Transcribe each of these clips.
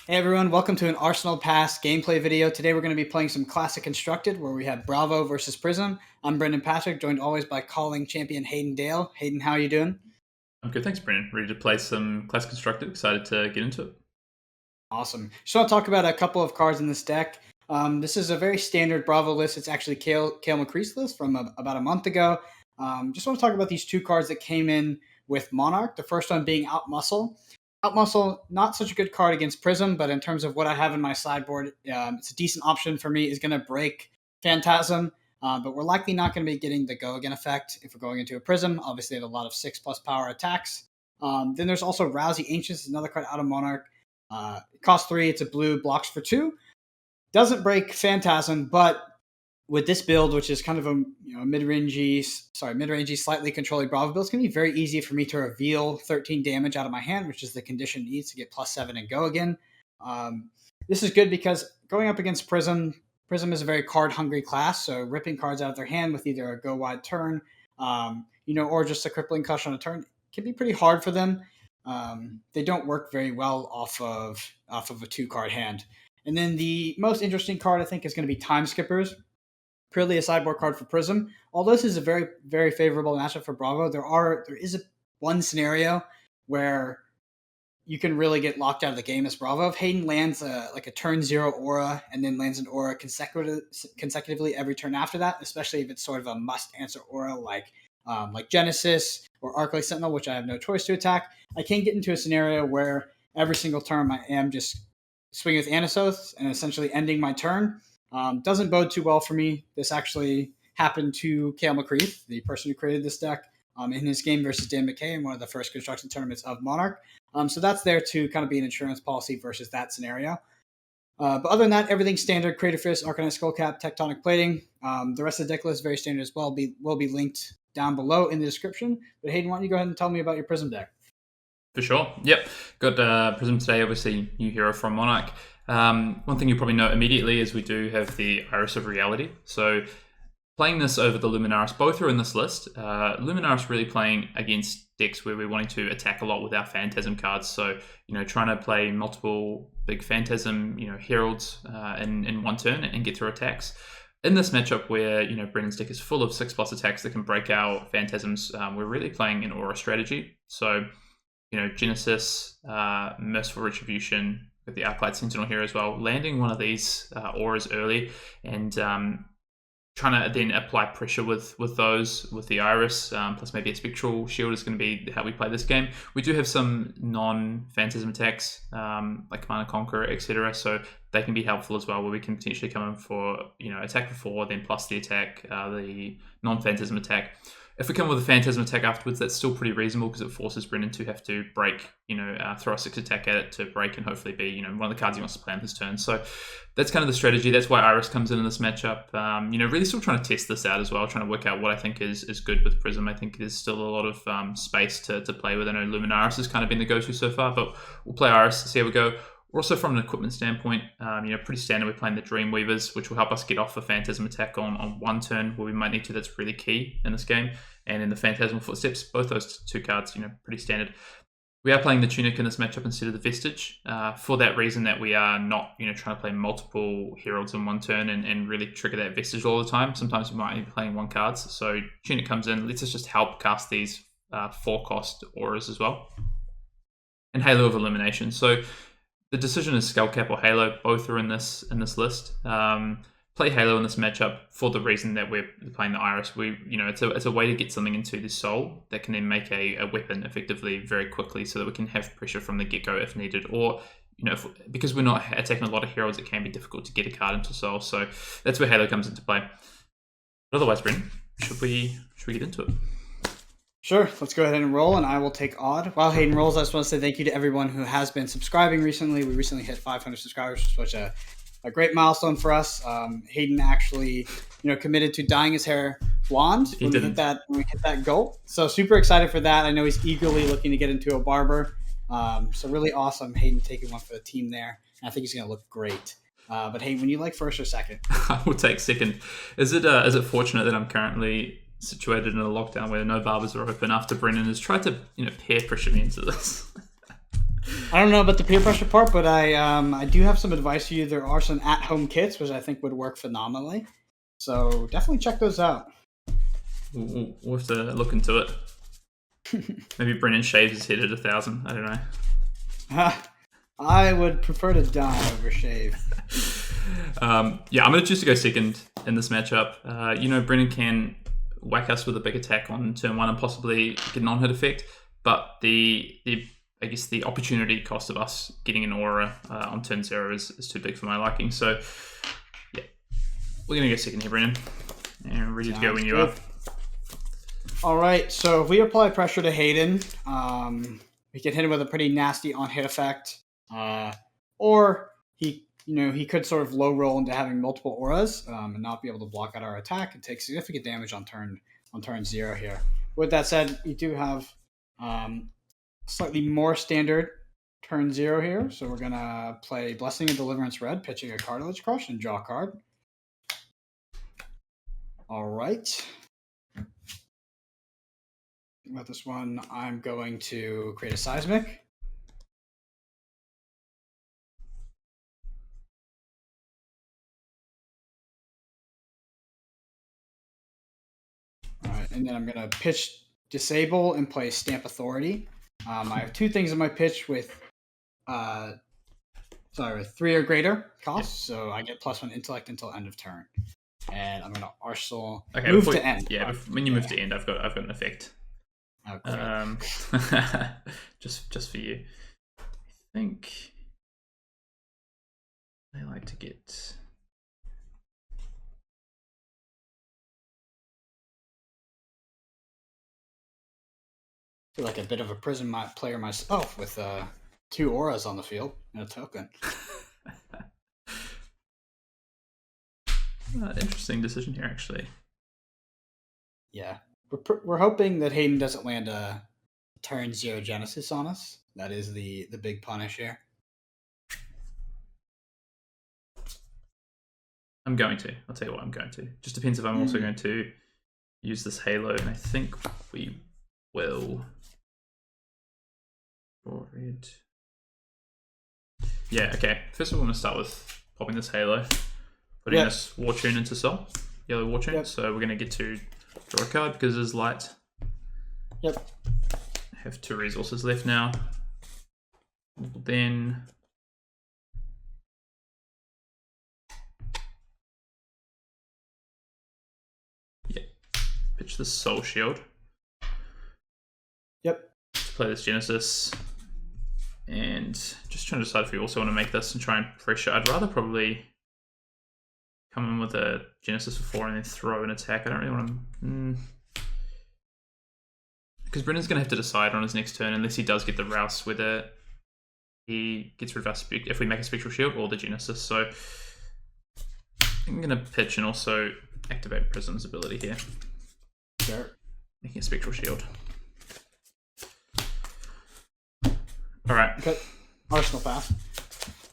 Hey everyone, welcome to an Arsenal Pass gameplay video. Today we're going to be playing some Classic Constructed where we have Bravo versus Prism. I'm Brendan Patrick, joined always by calling champion Hayden Dale. Hayden, how are you doing? I'm good, thanks, Brendan. Ready to play some Classic Constructed. Excited to get into it. Awesome. Just want to talk about a couple of cards in this deck. This is a very standard Bravo list. It's actually Kale McCree's list from about a month ago. Just want to talk about these two cards that came in with Monarch. The first one being Outmuscle. Outmuscle, not such a good card against Prism, but in terms of what I have in my sideboard, it's a decent option for me. Is going to break Phantasm, but we're likely not going to be getting the Go Again effect if we're going into a Prism. Obviously, they have a lot of 6+ power attacks. Then there's also Rousey Ancients, another card out of Monarch. It costs 3. It's a blue, blocks for 2. Doesn't break Phantasm, but with this build, which is kind of a mid-rangey, slightly controlling Bravo build, it's going to be very easy for me to reveal 13 damage out of my hand, which is the condition it needs to get +7 and go again. This is good because going up against Prism is a very card-hungry class, so ripping cards out of their hand with either a go-wide turn, or just a crippling crush on a turn can be pretty hard for them. They don't work very well off of a 2-card hand. And then the most interesting card, I think, is going to be Time Skippers. Purely a sideboard card for Prism. Although this is a very, very favorable matchup for Bravo, there is one scenario where you can really get locked out of the game as Bravo. If Hayden lands a turn 0 aura and then lands an aura consecutively every turn after that, especially if it's sort of a must-answer aura like Genesis or Arclight Sentinel, which I have no choice to attack, I can get into a scenario where every single turn I am just swinging with Anisoth and essentially ending my turn. Doesn't bode too well for me. This actually happened to Kale McCree, the person who created this deck, in his game versus Dan McKay in one of the first construction tournaments of Monarch. So that's there to kind of be an insurance policy versus that scenario. But other than that, everything's standard. Crater Fist, Arcanite Skullcap, Tectonic Plating. The rest of the deck list is very standard as well. Will be linked down below in the description. But Hayden, why don't you go ahead and tell me about your Prism deck? For sure. Yep. Got Prism today, obviously, new hero from Monarch. One thing you'll probably note immediately is we do have the Iris of Reality. So playing this over the Luminaris, both are in this list. Luminaris really playing against decks where we're wanting to attack a lot with our Phantasm cards. So, trying to play multiple big Phantasm, Heralds in one turn and get through attacks. In this matchup where, Brendan's deck is full of 6+ attacks that can break out Phantasms, we're really playing an aura strategy. So, Genesis, Merciful Retribution, with the Arclight Sentinel here as well, landing one of these auras early and trying to then apply pressure with those, with the Iris, plus maybe a Spectral Shield is going to be how we play this game. We do have some non-Phantasm attacks, like Command & Conquer, etc., so they can be helpful as well, where we can potentially come in for, attack for 4, then plus the attack, the non-Phantasm attack. If we come with a Phantasm attack afterwards, that's still pretty reasonable because it forces Brendan to have to break, throw a 6 attack at it to break and hopefully be, one of the cards he wants to play on his turn. So that's kind of the strategy. That's why Iris comes in this matchup. Really still trying to test this out as well, trying to work out what I think is good with Prism. I think there's still a lot of space to play with. I know Luminaris has kind of been the go-to so far, but we'll play Iris, see how we go. Also, from an equipment standpoint, pretty standard. We're playing the Dreamweavers, which will help us get off a Phantasm attack on one turn where we might need to. That's really key in this game. And in the Phantasmal Footsteps, both those two cards, pretty standard. We are playing the Tunic in this matchup instead of the Vestige, for that reason that we are not, trying to play multiple Heralds in one turn and really trigger that Vestige all the time. Sometimes we might be playing one cards. So Tunic comes in, lets us just help cast these 4-cost auras as well. And Halo of Illumination. So the decision is Skullcap or Halo. Both are in this list. Play Halo in this matchup for the reason that we're playing the Iris. It's a way to get something into the soul that can then make a weapon effectively very quickly, so that we can have pressure from the get-go if needed. Or because we're not attacking a lot of Heralds, it can be difficult to get a card into soul. So that's where Halo comes into play. But otherwise, Brendan, should we get into it? Sure, let's go ahead and roll, and I will take Odd. While Hayden rolls, I just want to say thank you to everyone who has been subscribing recently. We recently hit 500 subscribers, which is a great milestone for us. Hayden actually, committed to dyeing his hair blonde when we hit that goal. So super excited for that. I know he's eagerly looking to get into a barber. So really awesome, Hayden taking one for the team there. And I think he's going to look great. But hey, when you like first or second? I will take second. Is it fortunate that I'm currently situated in a lockdown where no barbers are open after Brendan has tried to peer pressure me into this? I don't know about the peer pressure part, but I do have some advice for you. There are some at-home kits which I think would work phenomenally. So definitely check those out. We'll have to look into it. Maybe Brennan shaves his head at 1,000. I don't know. I would prefer to die over shave. Yeah, I'm going to choose to go second in this matchup. Brennan can whack us with a big attack on turn 1 and possibly get an on-hit effect, but the opportunity cost of us getting an aura on turn 0 is too big for my liking. So, yeah, we're going to go second here, Brennan. And ready to go when you are. All right, so if we apply pressure to Hayden, we can hit him with a pretty nasty on-hit effect, or he could sort of low roll into having multiple auras and not be able to block out our attack and take significant damage on turn 0 here. With that said, we do have slightly more standard turn 0 here, so we're gonna play Blessing and Deliverance Red, pitching a Cartilage Crush and draw a card. All right. About this one, I'm going to create a Seismic. All right, and then I'm going to pitch Disable and play Stamp Authority. I have 2 things in my pitch with 3 or greater costs, so I get +1 Intellect until end of turn. And I'm going to Arsenal move to end. Yeah, when you move to end, I've got an effect. Oh, just for you. I think they like to get. I feel like a bit of a Prism player myself with 2 auras on the field and a token. Interesting decision here, actually. Yeah, we're hoping that Hayden doesn't land a turn 0 Genesis on us. That is the big punish here. I'm going to. I'll tell you what I'm going to. Just depends if I'm also going to use this Halo, and I think we will. Draw red. Yeah, okay. First of all, I'm going to start with popping this Halo, putting this War Tune into Soul, yellow War Tune. So we're going to get to draw a card because it is light. Yep. I have 2 resources left now. Then pitch this Soul Shield. Yep. Play this Genesis. And just trying to decide if we also want to make this and try and pressure. I'd rather probably come in with a Genesis for 4 and then throw an attack. I don't really want to. Because Brennan's going to have to decide on his next turn unless he does get the Rouse, whether he gets rid of us if we make a Spectral Shield or the Genesis. So I'm going to pitch and also activate Prism's ability here. Sure. Making a Spectral Shield. All right. Okay. Arsenal pass.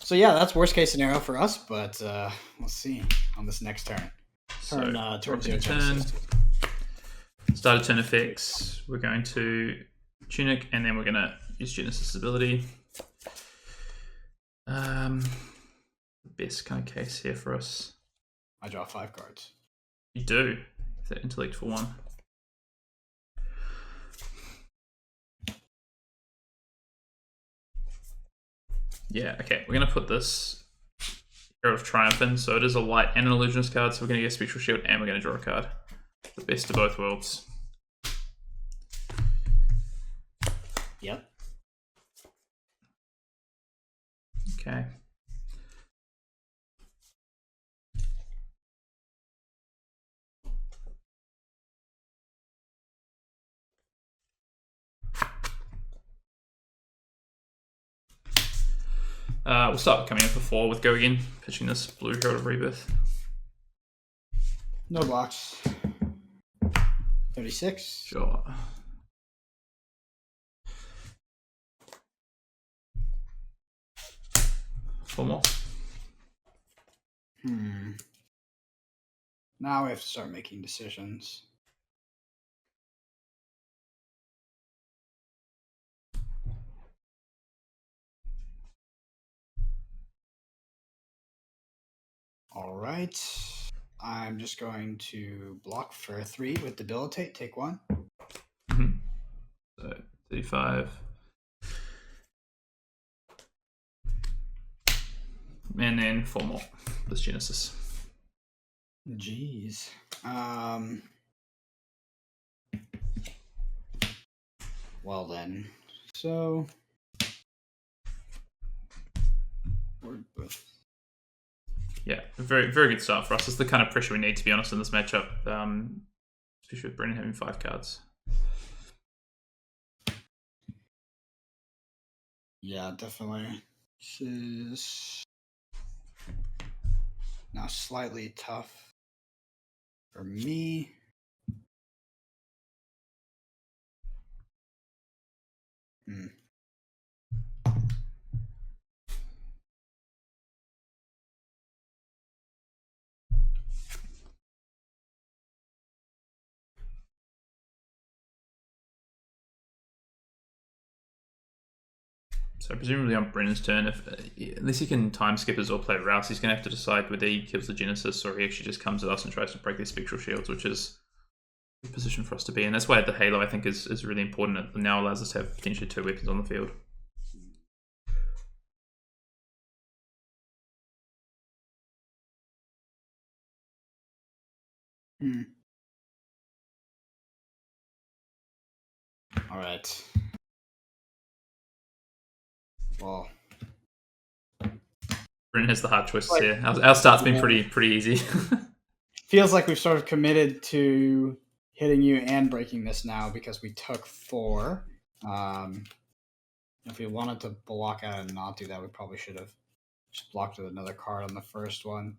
So yeah, that's worst case scenario for us, but we'll see on this next turn. Turn 0 Genesis. Start of turn effects. We're going to Tunic, and then we're going to use Genesis ability. The best kind of case here for us. I draw 5 cards. You do. That intellect for 1. Yeah, okay. We're going to put this Hero of Triumph in. So it is a light and an illusionist card. So we're going to get a Spectral Shield and we're going to draw a card. The best of both worlds. Yep. Okay. We'll start coming in for 4 with Go Again, pitching this blue Herald of Rebirth. No blocks. 36. Sure. Four more. Now we have to start making decisions. All right. I'm just going to block for 3 with Debilitate. Take 1. So 35. And then 4 more. This Genesis. Jeez. Well then. So yeah, very very good start for us. It's the kind of pressure we need, to be honest, in this matchup. Especially with Brennan having 5 cards. Yeah, definitely. This is now slightly tough for me. So presumably on Brennan's turn, unless he can time skippers or play Rouse, he's going to have to decide whether he kills the Genesis or he actually just comes at us and tries to break their Spectral Shields, which is a good position for us to be in. That's why the Halo, I think, is really important. It now allows us to have potentially 2 weapons on the field. All right. Well, Brennan has the hard choices here. Our start's been pretty easy. Feels like we've sort of committed to hitting you and breaking this now because we took 4. If we wanted to block out and not do that, we probably should have just blocked with another card on the first one.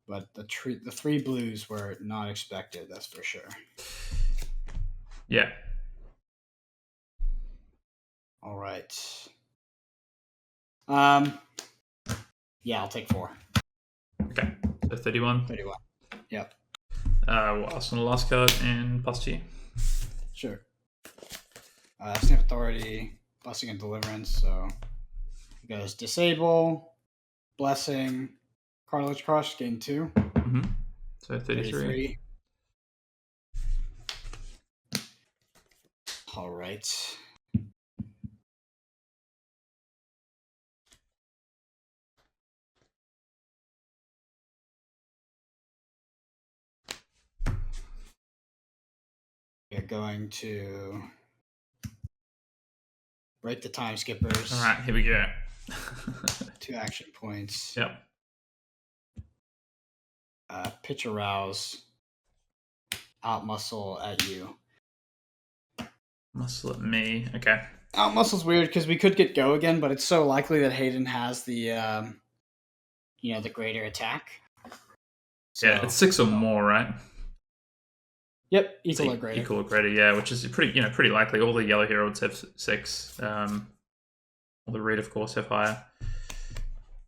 But the 3 blues were not expected, that's for sure. Yeah. All right. Yeah, I'll take 4. Okay. So 31. 31. Yep. We'll ask on the last card and plus 2. Sure. Snap Authority, Blessing and Deliverance. So it goes Disable, Blessing, Cartilage Crush, gain 2. Mm-hmm. So 33. All right. We're going to break the time skippers. All right, here we go. 2 action points. Yep. Pitch Arouse. Out muscle at you. Muscle at me. Okay. Out muscle's weird because we could get go again, but it's so likely that Hayden has the the greater attack. So, yeah, it's 6 or more, right? Yep, equal or greater. Equal or greater, yeah, which is pretty likely. All the yellow heralds have 6. All the red, of course, have higher.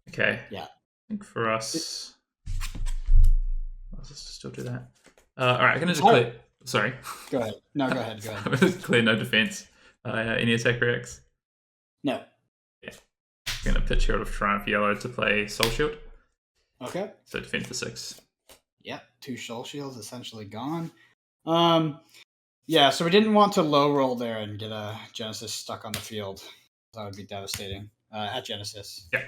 Okay. Yeah. I think for us, let's just still do that. All right, I'm gonna just clear. Sorry. Go ahead. No, go ahead. Go ahead. I'm gonna clear no defense. Any attack reacts? No. Yeah. I'm gonna pitch Herald of Triumph yellow to play Soul Shield. Okay. So defend for 6. Yep, 2 Soul Shields essentially gone. Yeah, so we didn't want to low roll there and get a Genesis stuck on the field. That would be devastating at Genesis. Yeah,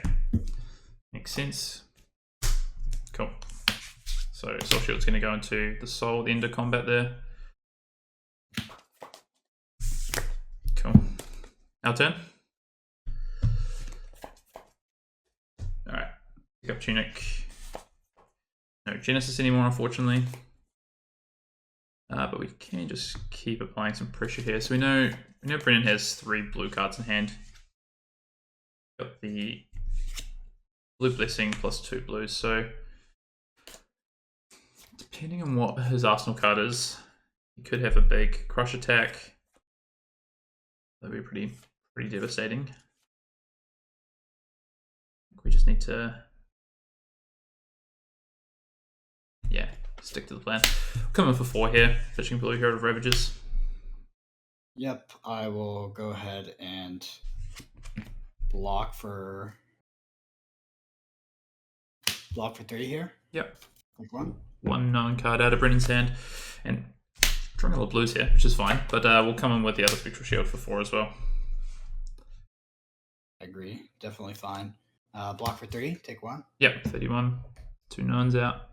makes sense. Cool. So Soul Shield's going to go into the Soul, the end of combat there. Cool. Our turn. All right. Pick up Tunic. No Genesis anymore, unfortunately. But we can just keep applying some pressure here. So we know Brennan has 3 blue cards in hand. Got the Blue Blessing plus 2 blues. So depending on what his arsenal card is, he could have a big crush attack. That'd be pretty devastating. We just need to, yeah, stick to the plan. Coming for 4 here, fetching Blue Herald of Ravages. Yep, I will go ahead and block for Block for 3 here. Yep. Click 1. One known card out of Brennan's hand. And drawing a lot of blues here, which is fine. But we'll come in with the other Spectral Shield for 4 as well. I agree. Definitely fine. Block for 3. Take 1. Yep, 31. 2 knowns out.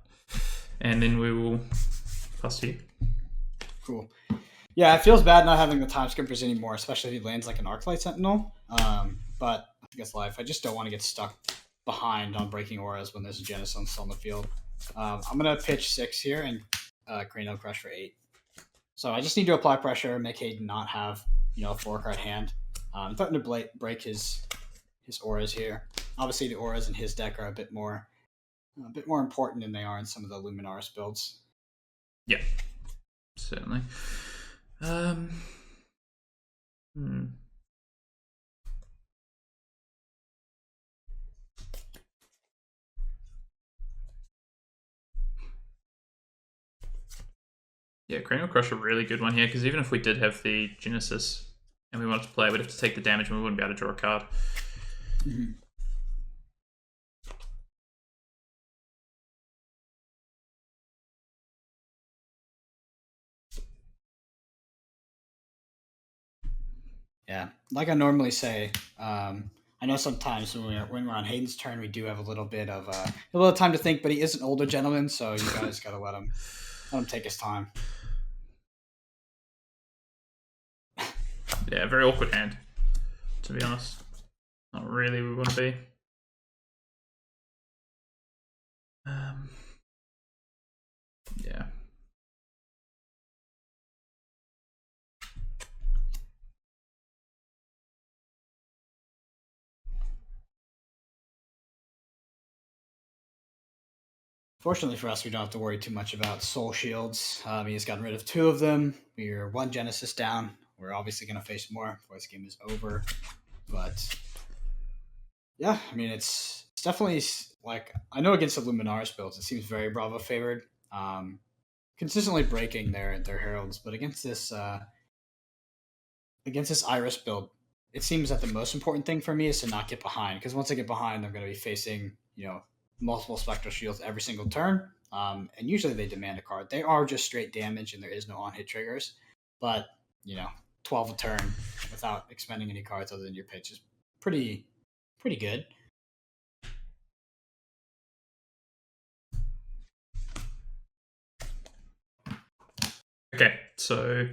And then we will pass to you. Cool. Yeah, it feels bad not having the time skippers anymore, especially if he lands like an Arclight Sentinel. But I think it's life. I just don't want to get stuck behind on breaking auras when there's a Genesis still on the field. I'm going to pitch 6 here and Cranial Crush for 8. So I just need to apply pressure, make Hayden not have, a 4-card hand. I'm threatening to break his auras here. Obviously, the auras in his deck are a bit more important than they are in some of the Luminaris builds. Yeah, certainly. Yeah, Cranial Crush a really good one here, because even if we did have the Genesis and we wanted to play, we'd have to take the damage and we wouldn't be able to draw a card. Mm-hmm. Yeah, like I normally say, I know sometimes when we're on Hayden's turn, we do have a little bit of time to think, but he is an older gentleman, so you guys got to let him take his time. Yeah, very awkward hand, to be honest. Not really where we want to be. Yeah. Fortunately for us, we don't have to worry too much about soul shields. He's gotten rid of 2 of them. We're 1 Genesis down. We're obviously going to face more before this game is over. But yeah, I mean, it's definitely like, I know against the Luminaris builds, it seems very Bravo favored. Consistently breaking their heralds, but against this Iris build, it seems that the most important thing for me is to not get behind, because once I get behind, I'm going to be facing multiple Spectral Shields every single turn, and usually they demand a card. They are just straight damage, and there is no on-hit triggers, but 12 a turn without expending any cards other than your pitch is pretty good. Okay, so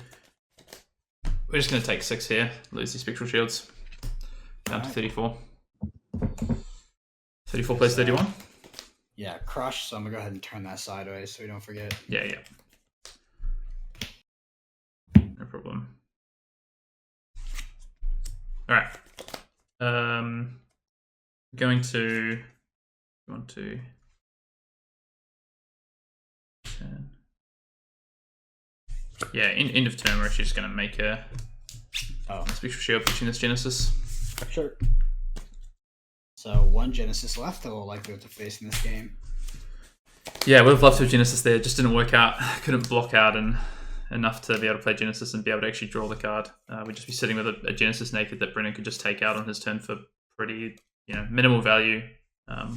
we're just going to take 6 here, lose these Spectral Shields, down to 34. 34 plays 31? Yeah, crush, so I'm going to go ahead and turn that sideways so we don't forget. Yeah. No problem. Alright. Going to... You want to... Turn. Yeah, end of turn, we're actually just going to make a Spectral Shield pitching this Genesis. Sure. So 1 Genesis left that we'll likely have to face in this game. Yeah, we'd have loved to have Genesis there. Just didn't work out. Couldn't block out enough to be able to play Genesis and be able to actually draw the card. We'd just be sitting with a Genesis naked that Brennan could just take out on his turn for pretty, minimal value.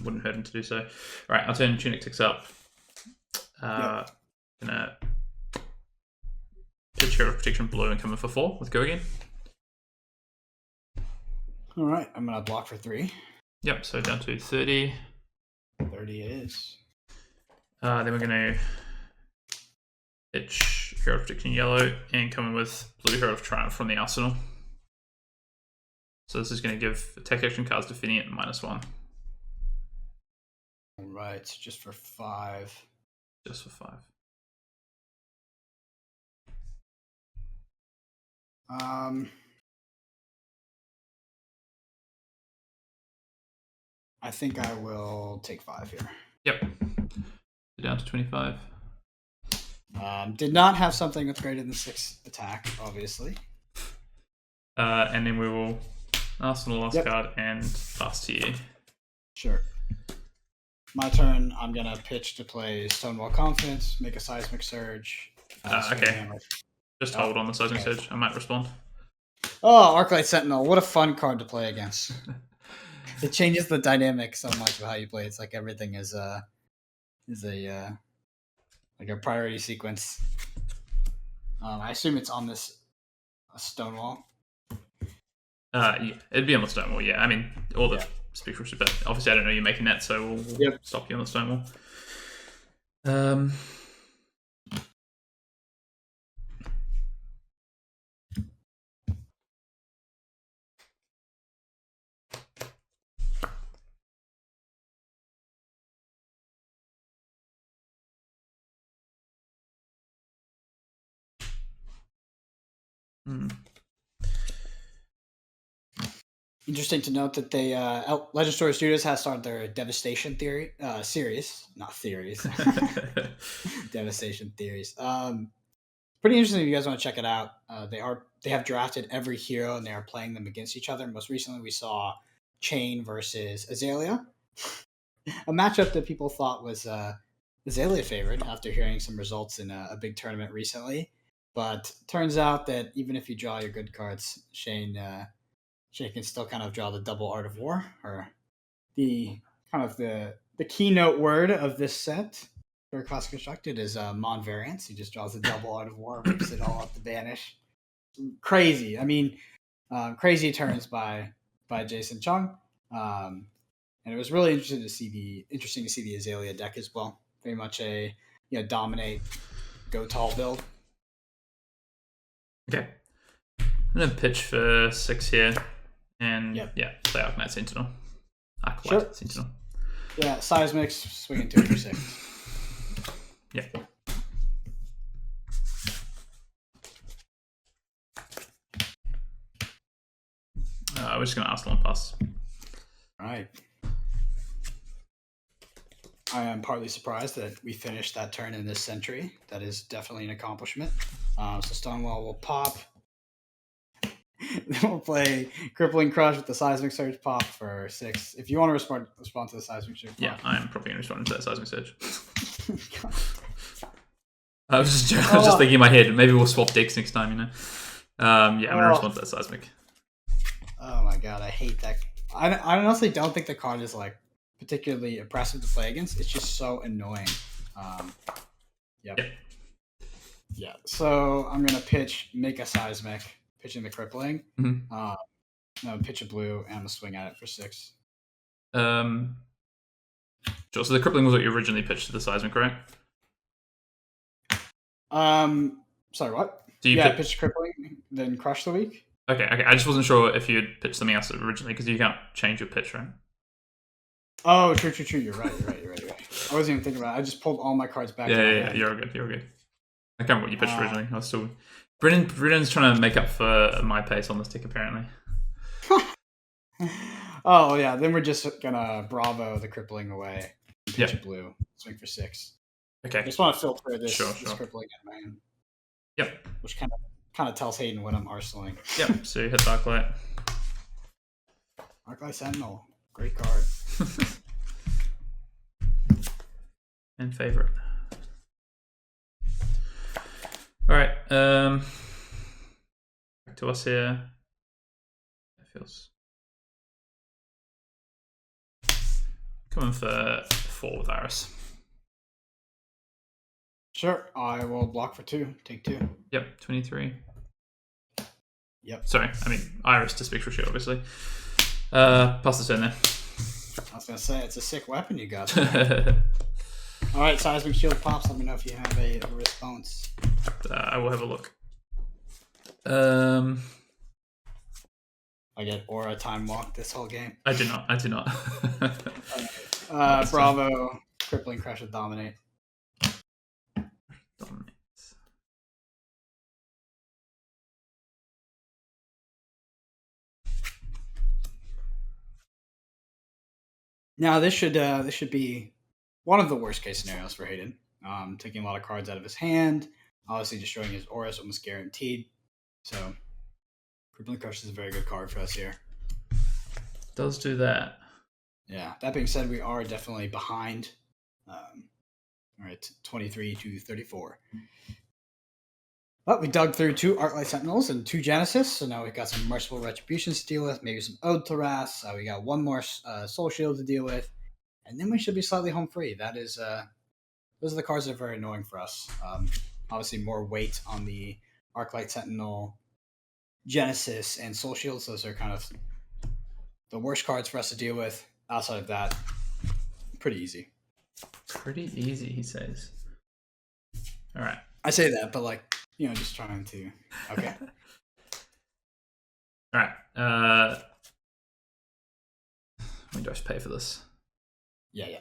Wouldn't hurt him to do so. All right, our turn. Tunic ticks up. Gonna pitch Hero of Protection blue and come in for 4 with go again. All right, I'm gonna block for 3. Yep, so down to 30. 30 it is. Then we're going to pitch Hero of Protection yellow and come in with blue Hero of Triumph from the arsenal. So this is going to give attack action cards defending it -1. All right, so just for 5. Just for 5. I think I will take 5 here. Yep. Down to 25. Did not have something that's greater than 6 attack, obviously. And then we will arsenal last card and pass to you. Sure. My turn. I'm gonna pitch to play Stonewall Confidence, make a Seismic Surge. Okay. Just hold on the Seismic Surge. I might respond. Oh, Arclight Sentinel. What a fun card to play against. It changes the dynamic so much of how you play. It's like everything is a like a priority sequence. I assume it's on this stone wall. Yeah, it'd be on the stone wall. Yeah, I mean all the Yeah. spectral shit, but obviously I don't know you're making that, so we'll Yep. stop you on the stone wall. Interesting to note that they Legend Story Studios has started their Devastation theory series, not theories, Devastation theories. Pretty interesting if you guys want to check it out. They have drafted every hero and they are playing them against each other. Most recently, we saw Chain versus Azalea, a matchup that people thought was Azalea favored after hearing some results in a big tournament recently. But turns out that even if you draw your good cards, Shane can still kind of draw the double Art of War, or the kind of the keynote word of this set. Very class constructed is Mon Variance. He just draws a double Art of War, rips it all up to banish. Crazy. I mean, crazy turns by Jason Chung. And it was really interesting to see the Azalea deck as well. Very much a dominate, go tall build. Okay, I'm gonna pitch for 6 here, and play Arknight Sentinel. Acolyte Sentinel. Yeah, Seismics swinging 2 for 6. Yeah. We're just gonna ask one pass. All right. I am partly surprised that we finished that turn in this century. That is definitely an accomplishment. So Stonewall will pop. Then we'll play Crippling Crush with the Seismic Surge pop for 6. If you want to respond to the Seismic Surge pop. Yeah, I'm probably going to respond to that Seismic Surge. I was just thinking in my head, maybe we'll swap decks next time, I'm going to respond to that Seismic. Oh my god, I hate that. I honestly don't think the card is like particularly impressive to play against. It's just so annoying. Yep. Yeah, so I'm going to make a Seismic, pitching the Crippling. No, pitch a blue, and I'm going to swing at it for 6. Sure, so the Crippling was what you originally pitched to the Seismic, right? Sorry, what? I pitch Crippling, then Crush the week? Okay. I just wasn't sure if you had pitched something else originally, because you can't change your pitch, right? Oh, true. You're right. I wasn't even thinking about it. I just pulled all my cards back. Yeah, you're good. I can't remember what you pitched originally. I was still... Brennan's trying to make up for my pace on this deck, apparently. Oh, yeah. Then we're just going to Bravo the Crippling away. Pitch a blue. Swing for 6. Okay. I just want to filter this, sure. this Crippling in my hand. Yep. Which kind of tells Hayden what I'm arsenaling. Yep. So you hit Darklight. Darklight Sentinel. Great card. And favorite. Alright. Back to us here. It feels... Coming for 4 with Iris. Sure. I will block for 2. Take 2. Yep. 23. Yep. Sorry. I mean, Iris to Spectral Shield, obviously. Pass the turn there. I was going to say, it's a sick weapon you got. All right, Seismic Shield pops. Let me know if you have a response. I will have a look. I get Aura Time Walk this whole game. I do not. Bravo, Crippling Crush with Dominate. Now this should be one of the worst case scenarios for Hayden. Taking a lot of cards out of his hand, obviously destroying his aura is almost guaranteed. So, Crippling Crush is a very good card for us here. Does do that. Yeah. That being said, we are definitely behind. All right, 23 to 34. But we dug through 2 Arclight Sentinels and 2 Genesis, so now we've got some Merciful Retributions to deal with, maybe some Ode to Wrath. We got 1 more Soul Shield to deal with, and then we should be slightly home free. That is, those are the cards that are very annoying for us. Obviously, more weight on the Arclight Sentinel, Genesis, and Soul Shields. Those are kind of the worst cards for us to deal with. Outside of that, pretty easy. Pretty easy, he says. All right. I say that, but like, just trying to. Okay. All right. When do I pay for this? Yeah.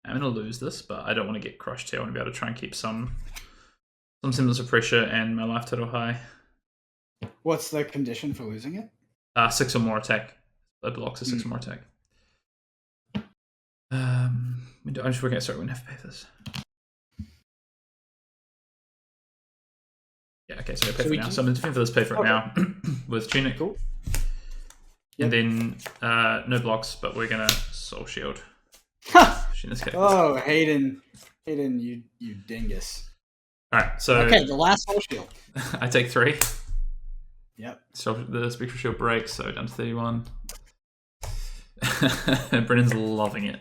I'm going to lose this, but I don't want to get crushed here. I want to be able to try and keep some semblance of pressure and my life total high. What's the condition for losing it? 6 or more attack. It blocks a 6 or more attack. I'm just working out. Sorry, we're going to have to pay for this. Yeah, okay, so I pay for it now. So I'm interfering for this, pay for it now with Tunic. Cool. And then no blocks, but we're going to Soul Shield. Oh, Hayden, you dingus. Alright, so... Okay, the last Soul Shield. I take 3. Yep. So the Spectral Shield breaks, so down to 31. Brennan's loving it.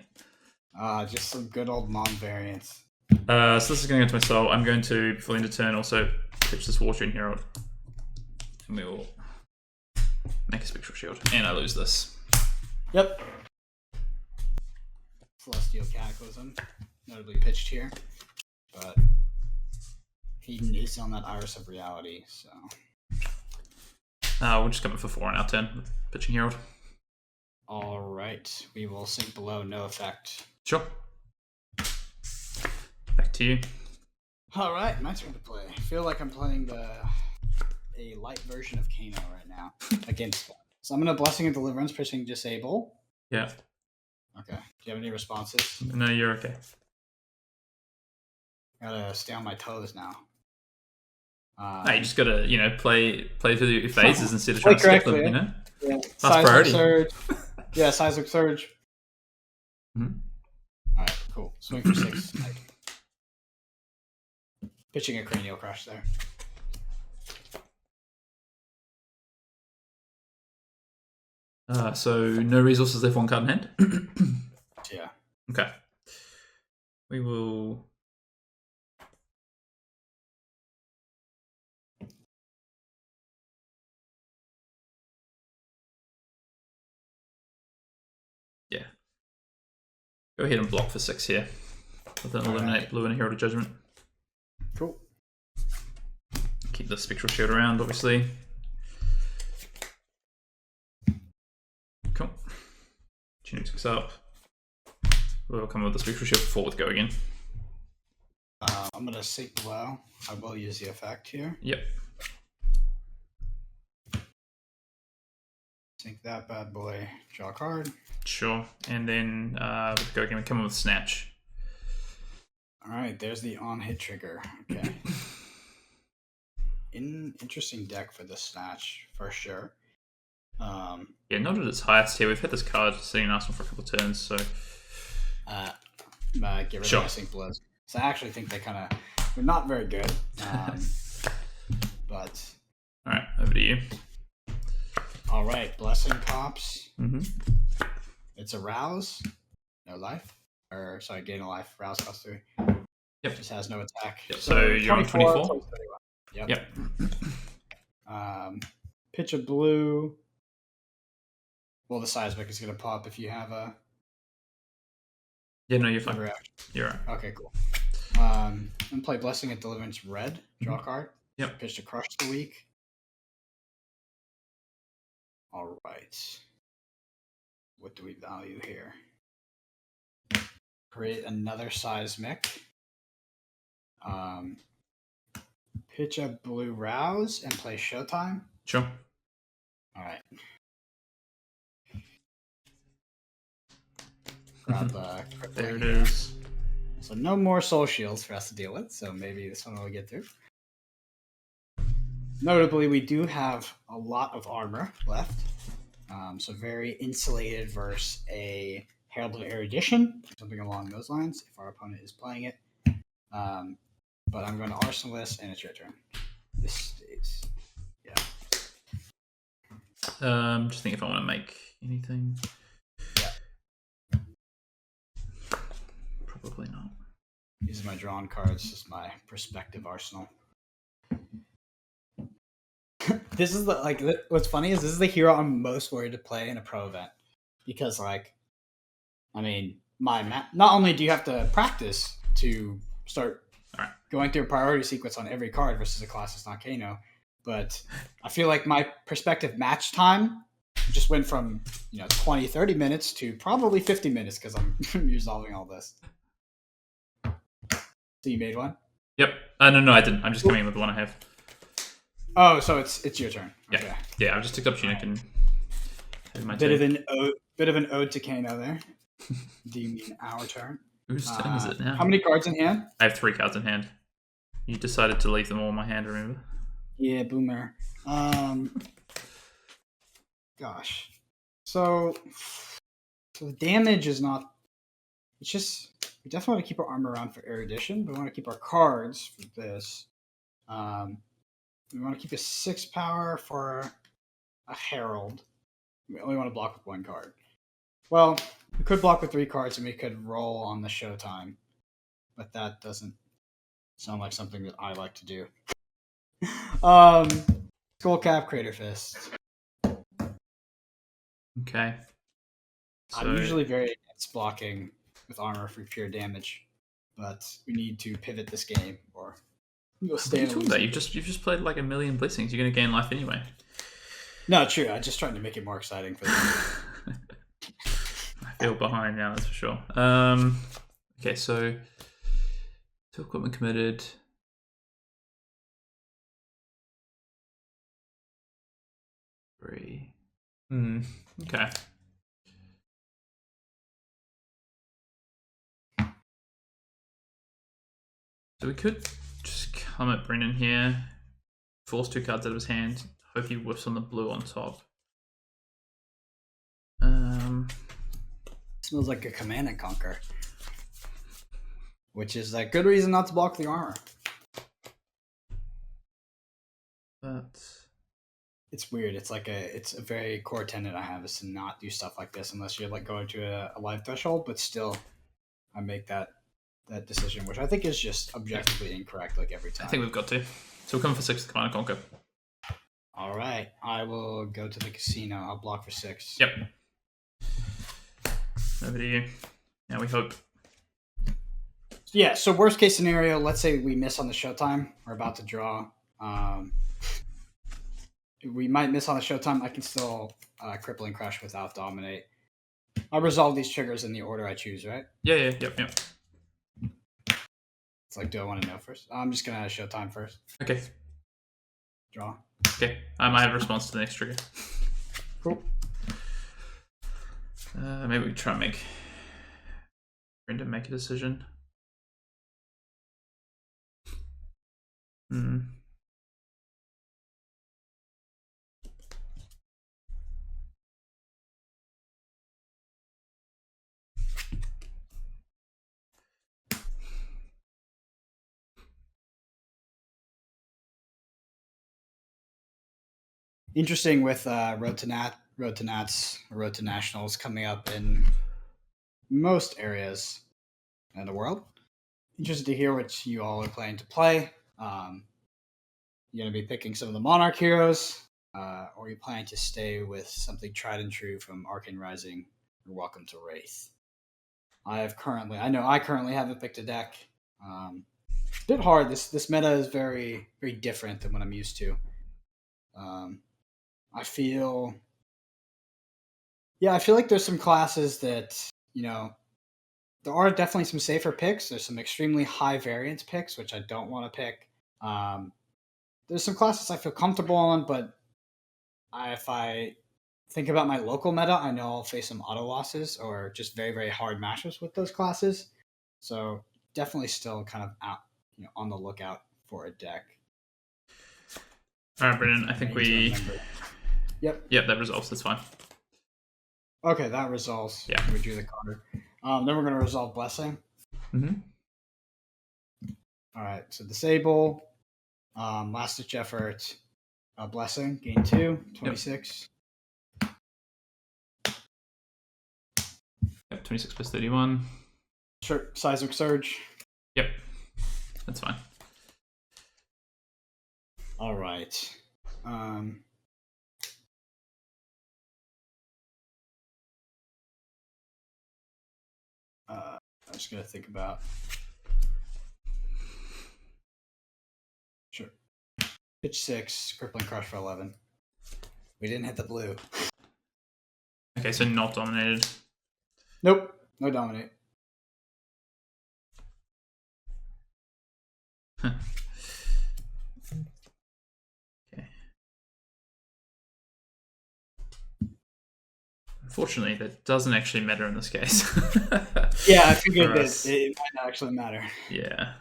Just some good old Mon variants. So this is going into my soul. I'm going to, before the end of turn, also pitch this War Tune Herald. And we will make a Spectral Shield. And I lose this. Yep. Celestial Cataclysm, notably pitched here. But Hayden is on that Iris of Reality, so... we'll just come in for 4 on our turn. Pitching Herald. Alright, we will sink below, no effect. Sure. Back to you. Alright, my turn to play. I feel like I'm playing a light version of Kano right now against. So I'm going to Blessing and Deliverance, pitching Disable. Yeah. Okay. Do you have any responses? No, you're okay. Gotta stay on my toes now. You just gotta, play through your phases instead of trying to skip them, Yeah. That's priority. Surge. Yeah, Seismic Surge. Mm-hmm. Alright, cool. Swing for 6. Pitching a Cranial Crush there. So no resources left, 1 card in hand? Yeah. Okay. We will... Yeah. Go ahead and block for 6 here. With an Eliminate Blue and a Herald of Judgment. Cool. Keep the Spectral Shield around, obviously. Cool. Tunic picks up. We'll come with the Spectral Shield before with go again. I'm going to sink below. I will use the effect here. Yep. Sink that bad boy. Draw a card. Sure. And then with go again, we come in with Snatch. Alright, there's the on-hit trigger. Okay. Interesting deck for the Snatch, for sure. Yeah, not at its highest here. We've had this card sitting in Arsenal for a couple of turns, so... get rid of my Sink Blows. So I actually think they kind of... They're not very good. But... Alright, over to you. Alright, Blessing pops. Mm-hmm. It's a Rouse. No life. Or, sorry, gain a life. Rouse costs 3. Yep. Just has no attack. Yep. So you're on 24? Yep. Pitch a blue. Well, the Seismic is going to pop if you have a... Yeah, no, you're fine. Reaction. You're right. Okay, cool. And play Blessing and Deliverance red. Draw a card. Yep. Pitch to Crush the weak. Alright. What do we value here? Create another Seismic. Pitch a blue Rouse and play Showtime. Sure. Alright. Grab there it is. So no more Soul Shields for us to deal with, so maybe this one will get through. Notably, we do have a lot of armor left. So very insulated versus a Herald of Erudition, something along those lines, if our opponent is playing it. but I'm going to Arsenal list, and it's your turn. This stays. Yeah. Just think if I want to make anything. Yeah. Probably not. These are my drawn cards. This is my perspective arsenal. This is what's funny is this is the hero I'm most worried to play in a pro event because not only do you have to practice to start going through a priority sequence on every card versus a class that's not Kano, but I feel like my perspective match time just went from 20, 30 minutes to probably 50 minutes because I'm resolving all this. So you made one? Yep. No, I didn't. I'm just coming in with the one I have. Oh, so it's your turn. Yeah. Okay. Yeah, I've just ticked up Tunic and had my bit turn. of an ode to Kano there. Do you mean our turn? Whose turn is it now? How many cards in hand? I have 3 cards in hand. You decided to leave them all in my hand, remember? Yeah, boomer. Gosh. So the damage is not. It's just we definitely want to keep our armor around for erudition, but we want to keep our cards for this. We want to keep a 6 power for a herald. We only want to block with 1 card. Well, we could block with 3 cards and we could roll on the showtime, but that doesn't sound like something that I like to do. Skullcap, Crater Fist. Okay. So, I'm usually very against blocking with armor for pure damage, but we need to pivot this game or we'll stay. What are you talking about? You've just played like a million blessings. You're going to gain life anyway. No, true. I'm just trying to make it more exciting for them. I feel behind now, that's for sure. Okay, so 2 equipment committed. Three. Okay. So we could just come at Brennan here, force 2 cards out of his hand, hope he whiffs on the blue on top. Smells like a Command and Conquer, which is a good reason not to block the armor. But it's weird. It's a very core tenet I have is to not do stuff like this unless you're going to a live threshold. But still, I make that decision, which I think is just objectively incorrect, like every time. I think we've got to. So we're coming for 6 Command and Conquer. All right, I will go to the casino. I'll block for 6. Yep. Over to you. Now we hope. Yeah. So worst case scenario, let's say we miss on the showtime. We're about to draw. We might miss on the showtime. I can still crippling crush without dominate. I resolve these triggers in the order I choose, right? Yeah. Yep. It's like, do I want to know first? I'm just gonna showtime first. Okay. Draw. Okay. I might have a response to the next trigger. Cool. Maybe we try and make Brendan make a decision. Interesting with Road to Nats, Road to Nationals coming up in most areas in the world. Interested to hear what you all are planning to play. You're going to be picking some of the Monarch heroes, or are you planning to stay with something tried and true from Arcane Rising or Welcome to Wraith? I currently haven't picked a deck. It's a bit hard. This meta is very, very different than what I'm used to. I feel like there's some classes that, there are definitely some safer picks. There's some extremely high variance picks, which I don't want to pick. There's some classes I feel comfortable on, but if I think about my local meta, I know I'll face some auto losses or just very, very hard matchups with those classes. So definitely still kind of out, on the lookout for a deck. All right, Brennan, I think we... Yep, that resolves. That's fine. Okay, that resolves. Yeah. We drew the card. Then we're going to resolve Blessing. Mm-hmm. All right, so disable, last ditch effort, blessing, gain 2, 26. Yep, 26 plus 31. Sure, seismic surge. Yep, that's fine. All right. I'm just gonna think about. Sure. Pitch 6, crippling crush for 11. We didn't hit the blue. Okay, so not dominated. Nope, no dominate. Okay. Unfortunately, that doesn't actually matter in this case. Yeah, I figured that it might not actually matter. Yeah.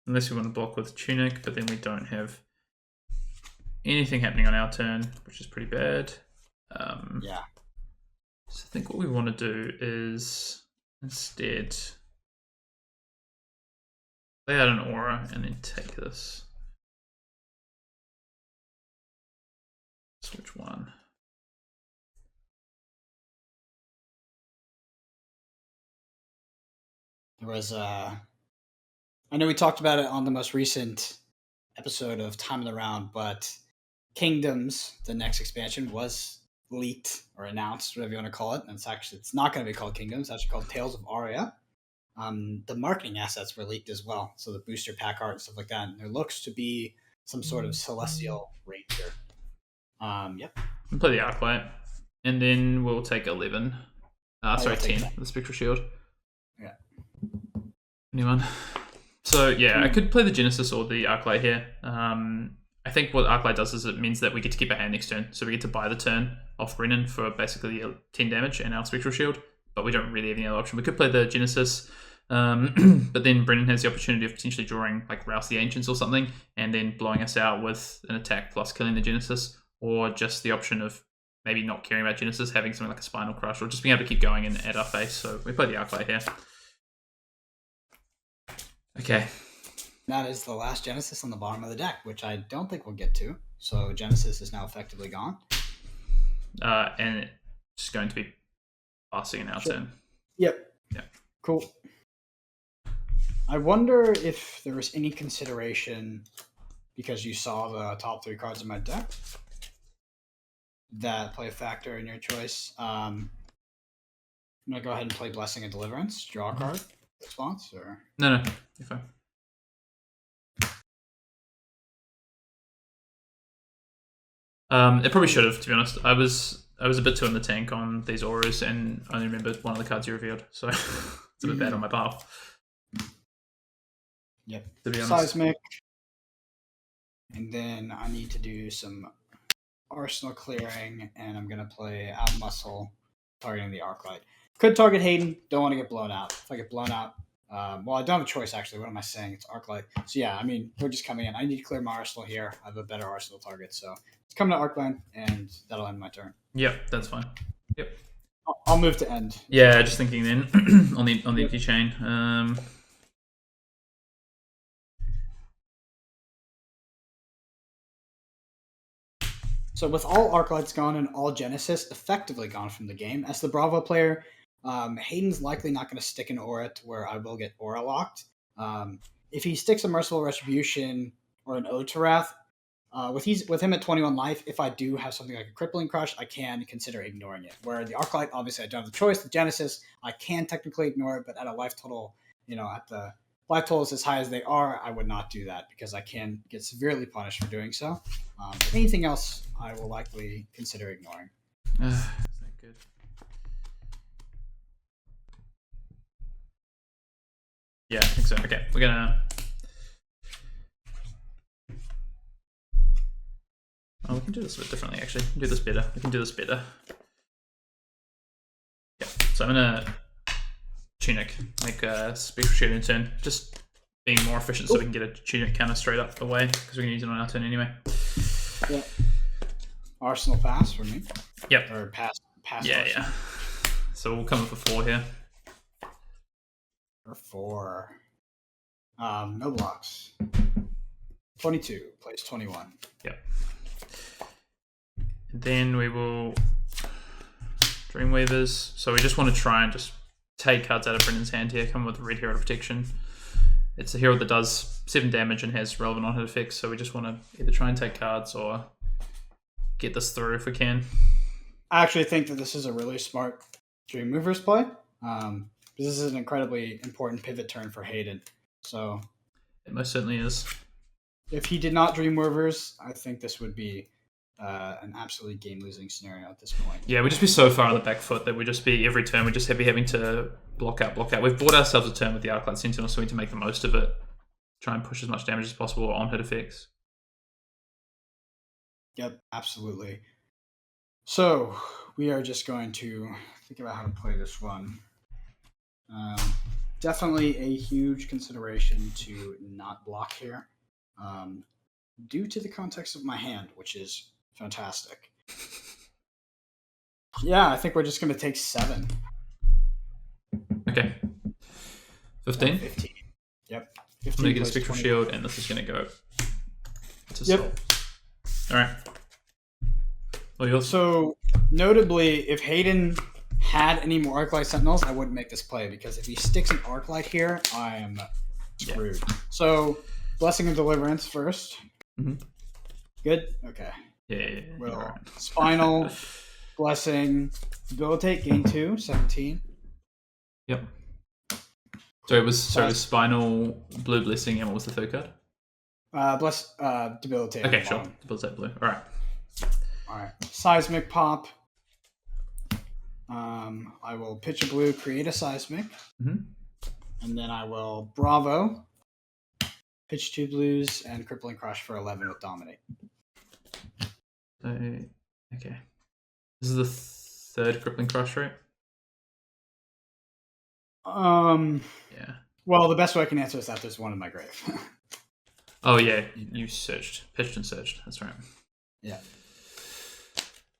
Unless we want to block with Tunic, but then we don't have anything happening on our turn, which is pretty bad. Yeah. So I think what we want to do is instead lay out an aura and then take this. Switch one. There was I know we talked about it on the most recent episode of Time of the Round, but Kingdoms, the next expansion, was leaked or announced, whatever you want to call it. And it's not going to be called Kingdoms. It's actually called Tales of Aria. The marketing assets were leaked as well, so the booster pack art and stuff like that. And there looks to be some sort of celestial ranger. Yep. We'll play the Arclight, and then we'll take 11. Sorry, 10. The Spectral Shield. Yeah. Anyone? So yeah, I could play the Genesis or the Arclight here. I think what Arclight does is it means that we get to keep our hand next turn, so we get to buy the turn off Brennan for basically 10 damage and our Spectral Shield, but we don't really have any other option. We could play the Genesis, but then Brennan has the opportunity of potentially drawing like Rouse the Ancients or something, and then blowing us out with an attack plus killing the Genesis, or just the option of maybe not caring about Genesis, having something like a Spinal Crush, or just being able to keep going and at our face. So we play the Arclight here. Okay. That is the last Genesis on the bottom of the deck, which I don't think we'll get to. So Genesis is now effectively gone. And it's going to be passing in our turn. Yep. Yeah. Cool. I wonder if there was any consideration, because you saw the top 3 cards in my deck, that play a factor in your choice. I'm going to go ahead and play Blessing and Deliverance. Draw a card. Response? Or No, you're fine. It probably should have, to be honest. I was a bit too in the tank on these auras and only remembered one of the cards you revealed, so it's a bit bad on my part. Yep. To be honest. Seismic. And then I need to do some arsenal clearing, and I'm going to play Out Muscle, targeting the Arclight. Could target Hayden. Don't want to get blown out. If I get blown out, well, I don't have a choice, actually. What am I saying? It's Arclight. So yeah, I mean, we're just coming in. I need to clear my arsenal here. I have a better arsenal target, so it's coming to Arclight, and that'll end my turn. Yep, that's fine. Yep. I'll move to end. Yeah, just thinking then on the empty chain. So with all Arclights gone and all Genesis effectively gone from the game, as the Bravo player, Hayden's likely not going to stick an aura to where I will get aura locked. If he sticks a Merciful Retribution or an Ode to Wrath, with him at 21 life, if I do have something like a Crippling Crush, I can consider ignoring it. Where the Arclight, obviously I don't have the choice. The Genesis, I can technically ignore it, but at a life total, at the life totals as high as they are, I would not do that because I can get severely punished for doing so. But anything else, I will likely consider ignoring. Is that good? Yeah, I think so. Okay, we're gonna. Oh, we can do this a bit differently, actually. We can do this better. We can do this better. Yeah, so I'm gonna Tunic, make a Spectral Shield in turn. Just being more efficient so we can get a Tunic counter straight up the way, because we're gonna use it on our turn anyway. Yeah. Arsenal pass for me. Yep. Or pass. Yeah, Arsenal. yeah. So we'll come in for 4 here. For 4. No blocks. 22 plays 21. Yep. Then we will Dreamweavers. So we just want to try and just take cards out of Brendan's hand here. Come with Red Hero Protection. It's a hero that does 7 damage and has relevant on-hit effects. So we just want to either try and take cards or get this through if we can. I actually think that this is a really smart Dreamweavers play. This is an incredibly important pivot turn for Hayden. So it most certainly is. If he did not Dreamweavers, I think this would be an absolutely game-losing scenario at this point. Yeah, we'd just be so far on the back foot that we'd just be every turn we'd just be having to block out. We've bought ourselves a turn with the Arclight Sentinel, so we need to make the most of it. Try and push as much damage as possible on hit effects. Yep, absolutely. So we are just going to think about how to play this one. Definitely a huge consideration to not block here, due to the context of my hand, which is fantastic. Yeah, I think we're just going to take 7. Okay. 15? 15. Yep. 15 I'm going to get a Spectral Shield, and this is going to go to Soul. Alright. Well, yours. So, notably, if Hayden had any more Arclight Sentinels, I wouldn't make this play, because if he sticks an Arclight here, I am screwed. Yeah. So, Blessing of Deliverance first. Mm-hmm. Good? Okay. Yeah. Well, right. Spinal, Blessing, Debilitate, gain 2, 17. Yep. So it was Spinal, Blue Blessing, and what was the third card? Debilitate. Okay, sure. Debilitate Blue. Alright. Seismic Pop. I will pitch a blue, create a Seismic. Mm-hmm. And then I will Bravo, pitch 2 blues, and Crippling Crush for 11 with Dominate. Okay. This is the third Crippling Crush, right? Yeah. Well, the best way I can answer is that there's one in my grave. Oh yeah, you pitched and searched. That's right. Yeah.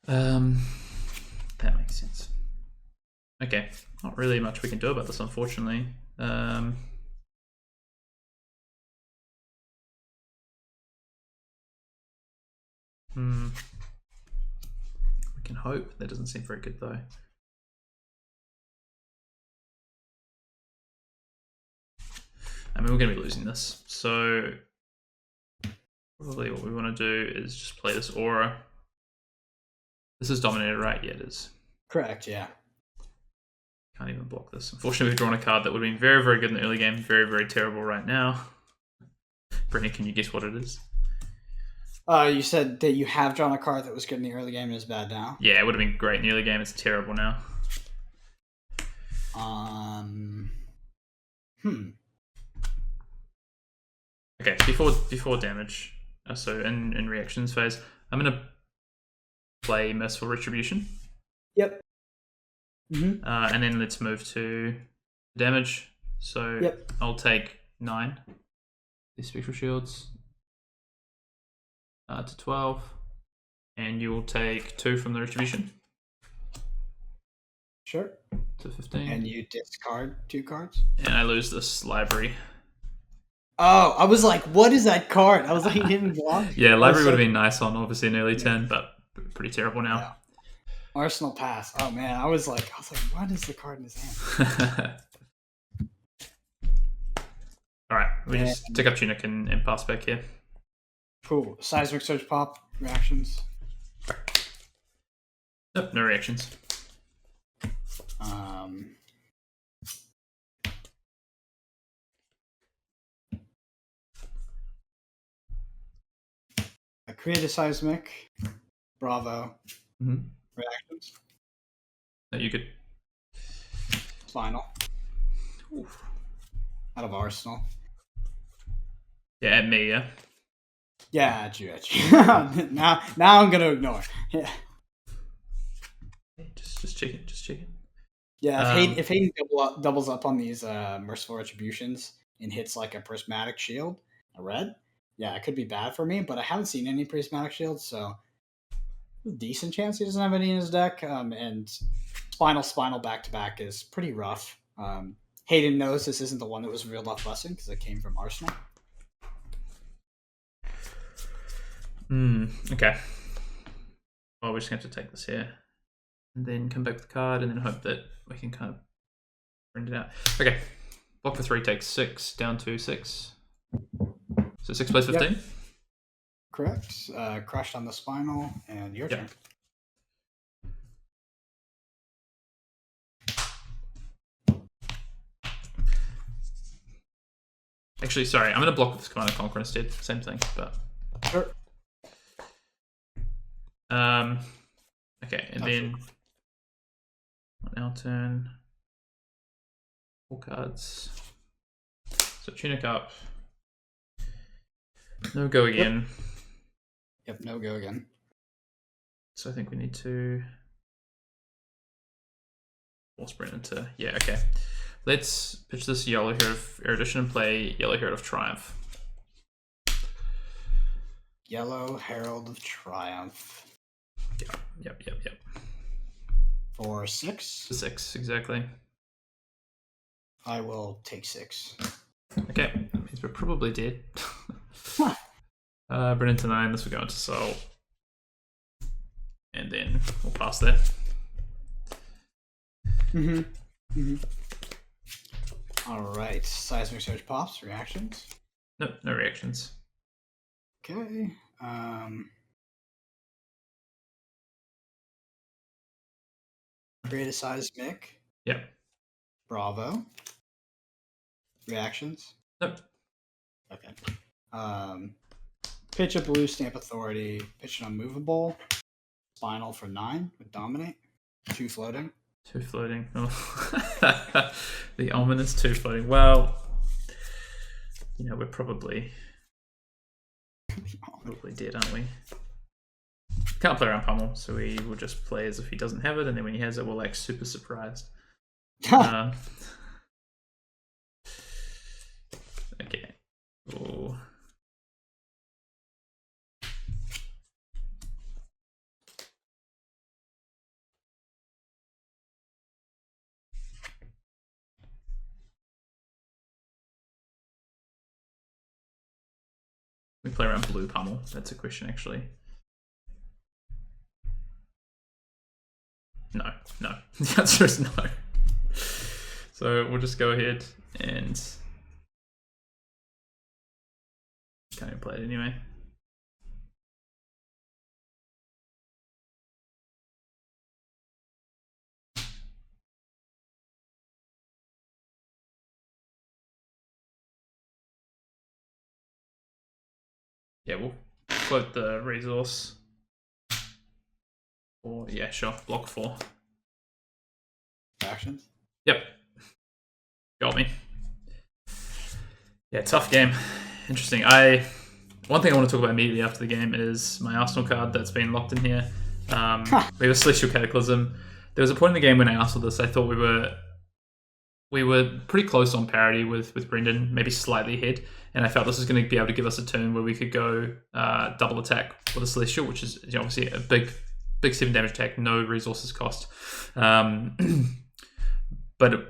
That makes sense. Okay, not really much we can do about this, unfortunately. We can hope. That doesn't seem very good, though. I mean, we're going to be losing this. So, probably what we want to do is just play this Aura. This is dominated, right? Yeah, it is. Correct, yeah. Can't even block this. Unfortunately, we've drawn a card that would have been very, very good in the early game. Very, very terrible right now. Brennan, can you guess what it is? You said that you have drawn a card that was good in the early game and is bad now? Yeah, it would have been great in the early game. It's terrible now. Okay, before damage, so in reactions phase, I'm going to play Merciful Retribution. Yep. Mm-hmm. And then let's move to damage. So yep. I'll take 9. These Spectral Shields to 12. And you will take 2 from the Retribution. Sure. To 15. And you discard 2 cards? And I lose this library. Oh, I was like, what is that card? I was like, he didn't block. Yeah, library would have been nice on obviously an early turn, but pretty terrible now. Yeah. Arsenal Pass. Oh man, I was like, what is the card in his hand? Alright, we just take up Tunic and pass back here. Cool. Seismic Surge Pop, reactions. Nope, no reactions. I create a Seismic. Bravo. Mm-hmm. Reactions. No, you could. Final. Oof. Out of Arsenal. Yeah, at me, yeah? Yeah, at you. now I'm going to ignore. Yeah. Just checking. Yeah, if Hayden doubles up on these Merciful Retributions and hits like a Prismatic Shield, a red, yeah, it could be bad for me, but I haven't seen any Prismatic Shields, so decent chance he doesn't have any in his deck. And Spinal back-to-back is pretty rough. Hayden knows this isn't the one that was reeled off busing because it came from Arsenal. Okay. Well, we're just going to have to take this here. And then come back with the card and then hope that we can kind of print it out. Okay. Block for 3 takes 6, down to 6. So 6 plays 15? Yep. Correct. Crushed on the spinal, and your turn. Actually, sorry, I'm going to block with this Command and Conquer instead. Same thing, but... Sure. Okay, and then... On our turn... 4 cards. So Tunic up. No go again. Yep, no go again. So I think we need to force Brennan to... Yeah, okay. Let's pitch this Yellow Hero of Erudition and play Yellow Herald of Triumph. Yellow Herald of Triumph. Yep. For 6? For 6, exactly. I will take 6. Okay, that means we're probably dead. Brennan to 9, this will go into Soul. And then we'll pass there. Alright, Seismic Surge pops, reactions? Nope, no reactions. Okay. Create a Seismic. Yep. Bravo. Reactions? Nope. Okay. Pitch a blue Stamp Authority. Pitch an Unmovable. Spinal for 9 with Dominate. 2 floating. 2 floating. Oh. The ominous 2 floating. Well, you know, we're probably dead, aren't we? Can't play around Pummel, so we will just play as if he doesn't have it, and then when he has it, we'll act super surprised. Okay. Ooh. We play around blue Pummel. That's a question, actually. No. The answer is no. So we'll just go ahead and can't even play it anyway. Yeah, we'll float the resource. Or yeah, sure. Block 4. Actions? Yep. Got me. Yeah, tough game. Interesting. One thing I want to talk about immediately after the game is my Arsenal card that's been locked in here. We have a Celestial Cataclysm. There was a point in the game when I asked for this, I thought we were pretty close on parity with Brendan, maybe slightly ahead, and I felt this was going to be able to give us a turn where we could go double attack with a Celestial, which is obviously a big 7 damage attack, no resources cost. But it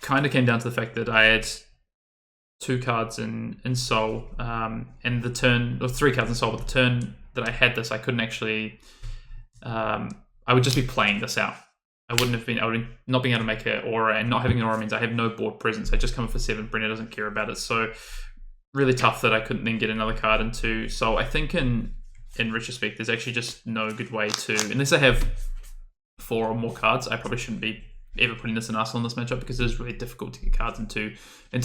kind of came down to the fact that I had 2 cards in Soul, and the turn, or 3 cards in Soul, but the turn that I had this, I couldn't actually, I would just be playing this out. I would have not being able to make an aura, and not having an aura means I have no board presence. I just come in for 7, Brenner doesn't care about it. So really tough that I couldn't then get another card into Soul. I think in retrospect, there's actually just no good way to, unless I have 4 or more cards, I probably shouldn't be ever putting this in Arsenal in this matchup, because it is really difficult to get cards into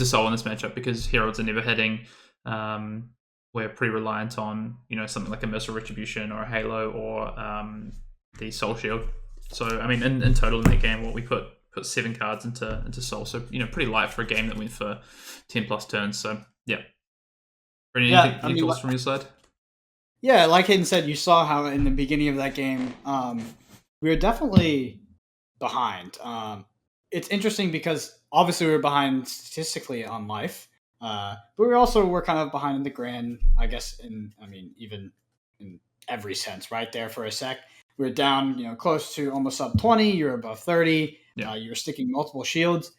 Soul in this matchup, because Heralds are never hitting. We're pretty reliant on, something like a Merciful Retribution or a Halo or the Soul Shield. So, I mean, in total in that game, we put 7 cards into Soul. So, pretty light for a game that went for 10 plus turns. So, yeah. Any thoughts from your side? Yeah, like Hayden said, you saw how in the beginning of that game, we were definitely behind. It's interesting because obviously we were behind statistically on life, but we were kind of behind in the grand, I guess, even in every sense, right there for a sec. We were down, close to almost sub 20. You were above 30. Yeah. You were sticking multiple shields.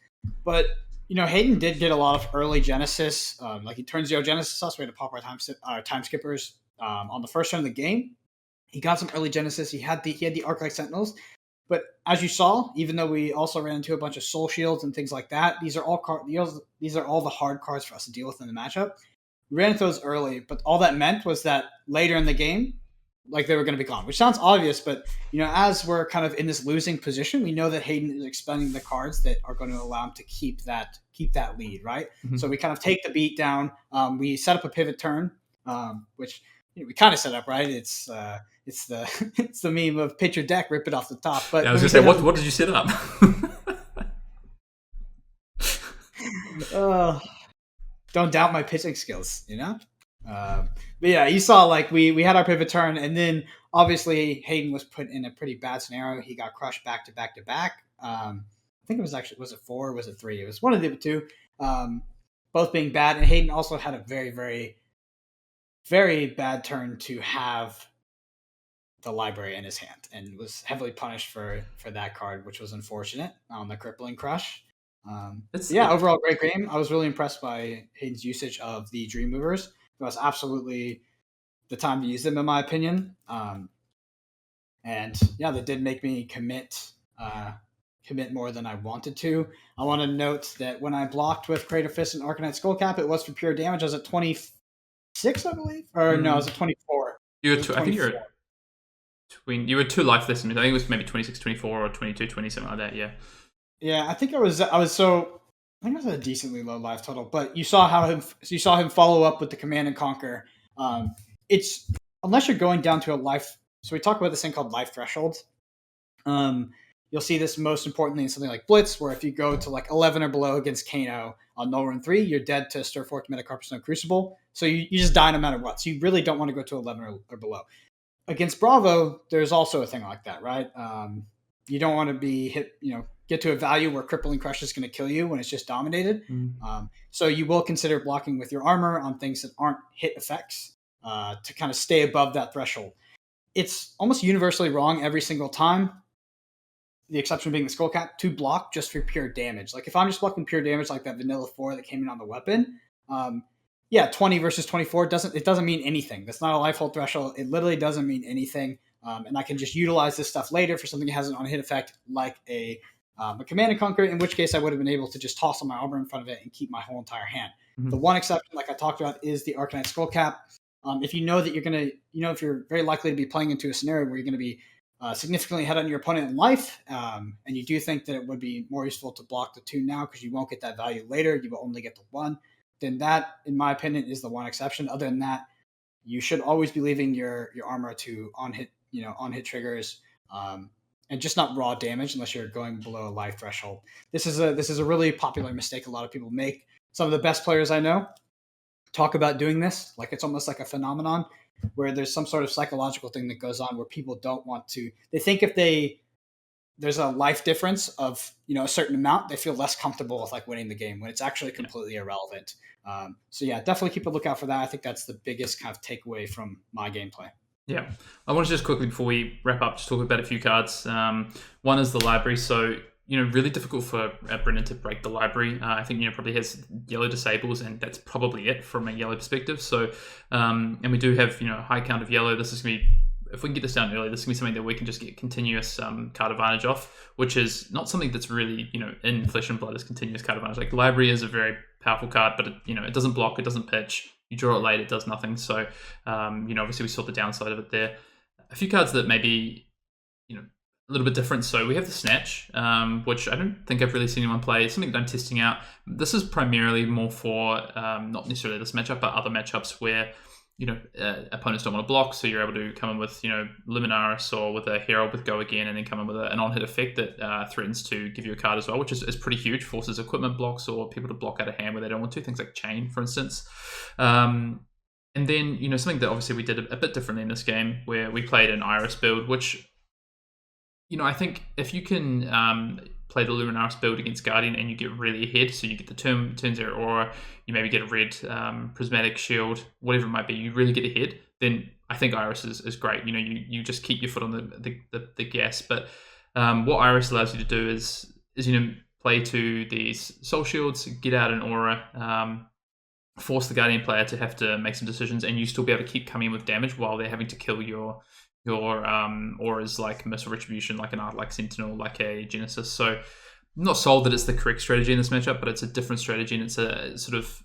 But Hayden did get a lot of early Genesis. Like he turned 0 Genesis us. We had to pop our time skippers on the first turn of the game. He got some early Genesis. He had the Arclight Sentinels. But as you saw, even though we also ran into a bunch of Soul Shields and things like that, these are all the hard cards for us to deal with in the matchup. We ran into those early, but all that meant was that later in the game, like they were going to be gone, which sounds obvious, but as we're kind of in this losing position, we know that Hayden is expending the cards that are going to allow him to keep that lead, right? Mhm. So we kind of take the beat down. We set up a pivot turn, which we kind of set up, right? It's the it's the meme of pitch your deck, rip it off the top. But I was going to say, what did you set up? Don't doubt my pitching skills, but yeah, you saw like we had our pivot turn, and then obviously Hayden was put in a pretty bad scenario. He got crushed back to back to back. I think it was it 4 or was it 3? It was one of the two, both being bad. And Hayden also had a very, very, very bad turn to have the library in his hand, and was heavily punished for that card, which was unfortunate on the crippling crush. Overall great game. I was really impressed by Hayden's usage of the Dream Movers. It was absolutely the time to use them, in my opinion. And yeah, they did make me commit more than I wanted to. I want to note that when I blocked with Crater Fist and Arcanite Skullcap, it was for pure damage. I was at 26, I believe, or no, I was at 24. I think you were 2 life less than me. I think it was maybe 26, 24 or 22, 20, something like that. Yeah. Yeah, I think I was so. I think it was a decently low life total, but you saw him follow up with the Command and Conquer. It's unless you're going down to a life. So we talk about this thing called life thresholds. You'll see this most importantly in something like Blitz, where if you go to like 11 or below against Kano on null run 3, you're dead to Stir Fork, Metacarpus, and Crucible. So you just die no matter what. So you really don't want to go to 11 or below. Against Bravo, there's also a thing like that, right? You don't want to be hit, get to a value where Crippling Crush is going to kill you when it's just dominated. So you will consider blocking with your armor on things that aren't hit effects to kind of stay above that threshold. It's almost universally wrong every single time, the exception being the Skullcap, to block just for pure damage. Like if I'm just blocking pure damage like that vanilla 4 that came in on the weapon, 20 versus 24 doesn't mean anything. That's not a life hold threshold. It literally doesn't mean anything. And I can just utilize this stuff later for something that has an on-hit effect like a Command and Conquer, in which case I would have been able to just toss on my armor in front of it and keep my whole entire hand. Mm-hmm. The one exception, like I talked about, is the Arcanite Skullcap. If you know that you're going to, if you're very likely to be playing into a scenario where you're going to be significantly ahead on your opponent in life, and you do think that it would be more useful to block the 2 now because you won't get that value later, you will only get the 1, then that, in my opinion, is the one exception. Other than that, you should always be leaving your armor to on-hit triggers, and just not raw damage unless you're going below a life threshold. This is a really popular mistake a lot of people make. Some of the best players I know talk about doing this like it's almost like a phenomenon where there's some sort of psychological thing that goes on where people don't want to. They think if there's a life difference of a certain amount, they feel less comfortable with like winning the game when it's actually completely irrelevant. So yeah, definitely keep a lookout for that. I think that's the biggest kind of takeaway from my gameplay. Yeah, I want to just quickly before we wrap up, just talk about a few cards. One is the library. So really difficult for Brendan to break the library. I think probably has yellow disables, and that's probably it from a yellow perspective. So and we do have high count of yellow. This is gonna be, if we can get this down early, this is gonna be something that we can just get continuous card advantage off, which is not something that's really in Flesh and Blood as continuous card advantage. Like library is a very powerful card, but it doesn't block, it doesn't pitch. You draw it late, it does nothing. So obviously we saw the downside of it there. A few cards that maybe a little bit different. So we have the Snatch, which I don't think I've really seen anyone play. It's something that I'm testing out. This is primarily more for not necessarily this matchup, but other matchups where opponents don't want to block, so you're able to come in with Luminaris or with a Herald with Go Again, and then come in with an on-hit effect that threatens to give you a card as well, which is pretty huge. Forces equipment blocks or people to block out of hand where they don't want to. Things like Chain, for instance. And then something that obviously we did a bit differently in this game, where we played an Iris build, which I think if you can play the Luminaris build against Guardian and you get really ahead, so you get the turn 0 Aura, you maybe get a red Prismatic Shield, whatever it might be, you really get ahead, then I think Iris is great. You just keep your foot on the gas. But what Iris allows you to do is play to these soul shields, get out an aura, force the guardian player to have to make some decisions, and you still be able to keep coming in with damage while they're having to kill your auras like Missile Retribution, like an Art, like Sentinel, like a Genesis. So I'm not sold that it's the correct strategy in this matchup, but it's a different strategy, and it's a sort of,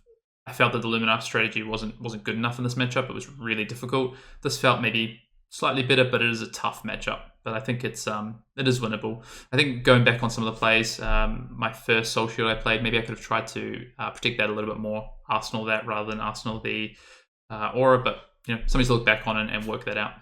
I felt that the Luminar strategy wasn't good enough in this matchup. It was really difficult. This felt maybe slightly better, but it is a tough matchup. But I think it is winnable. I think going back on some of the plays, my first Soul Shield I played, maybe I could have tried to protect that a little bit more, Arsenal that rather than Arsenal the Aura. But something to look back on and work that out.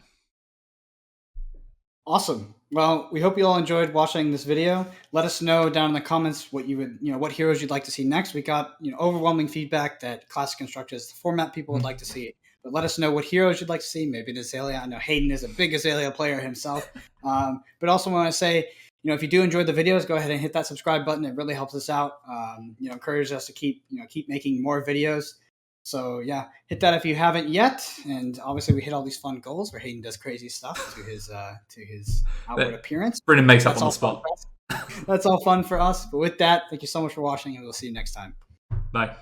Awesome. Well, we hope you all enjoyed watching this video. Let us know down in the comments what you would, what heroes you'd like to see next. We got, overwhelming feedback that Classic Constructor is the format people would like to see. But let us know what heroes you'd like to see. Maybe an Azalea. I know Hayden is a big Azalea player himself. But also want to say, if you do enjoy the videos, go ahead and hit that subscribe button. It really helps us out. Encourages us to keep making more videos. So yeah, hit that if you haven't yet. And obviously, we hit all these fun goals where Hayden does crazy stuff to his outward appearance. Brennan makes up on the spot. That's all fun for us. But with that, thank you so much for watching, and we'll see you next time. Bye.